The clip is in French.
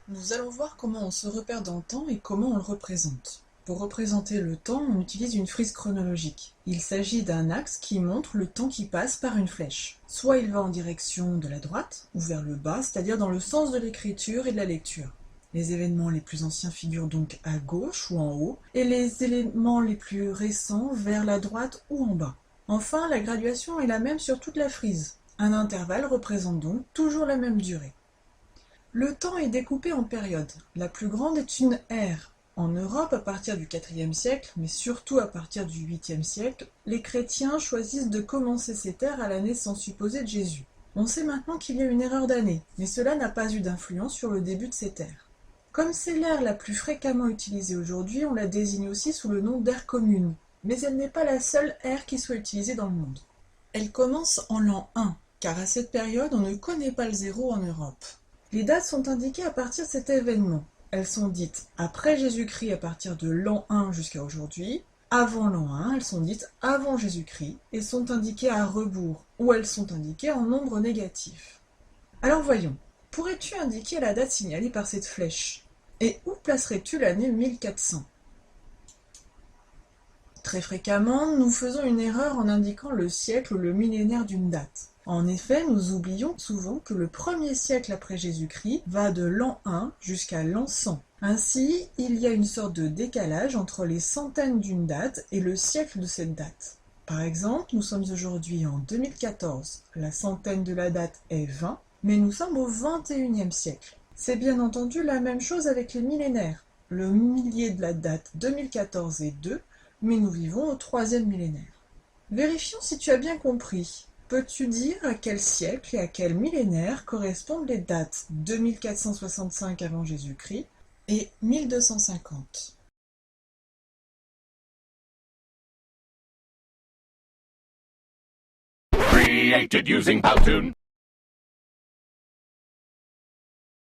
Nous allons voir comment on se repère dans le temps et comment on le représente. Pour représenter le temps, on utilise une frise chronologique. Il s'agit d'un axe qui montre le temps qui passe par une flèche. Soit il va en direction de la droite, ou vers le bas, c'est-à-dire dans le sens de l'écriture et de la lecture. Les événements les plus anciens figurent donc à gauche ou en haut, et les éléments les plus récents vers la droite ou en bas. Enfin, la graduation est la même sur toute la frise. Un intervalle représente donc toujours la même durée. Le temps est découpé en périodes. La plus grande est une ère. En Europe, à partir du IVe siècle, mais surtout à partir du 8e siècle, les chrétiens choisissent de commencer cette ère à la naissance supposée de Jésus. On sait maintenant qu'il y a une erreur d'année, mais cela n'a pas eu d'influence sur le début de cette ère. Comme c'est l'ère la plus fréquemment utilisée aujourd'hui, on la désigne aussi sous le nom d'ère commune, mais elle n'est pas la seule ère qui soit utilisée dans le monde. Elle commence en l'an 1, car à cette période on ne connaît pas le zéro en Europe. Les dates sont indiquées à partir de cet événement. Elles sont dites après Jésus-Christ à partir de l'an 1 jusqu'à aujourd'hui. Avant l'an 1, elles sont dites avant Jésus-Christ et sont indiquées à rebours, ou elles sont indiquées en nombre négatif. Alors voyons, pourrais-tu indiquer la date signalée par cette flèche? Et où placerais-tu l'année 1400? Très fréquemment, nous faisons une erreur en indiquant le siècle ou le millénaire d'une date. En effet, nous oublions souvent que le premier siècle après Jésus-Christ va de l'an 1 jusqu'à l'an 100. Ainsi, il y a une sorte de décalage entre les centaines d'une date et le siècle de cette date. Par exemple, nous sommes aujourd'hui en 2014. La centaine de la date est 20, mais nous sommes au 21e siècle. C'est bien entendu la même chose avec les millénaires. Le millier de la date 2014 est 2, mais nous vivons au troisième millénaire. Vérifions si tu as bien compris. Peux-tu dire à quel siècle et à quel millénaire correspondent les dates 2465 avant Jésus-Christ et 1250? Created using Powtoon.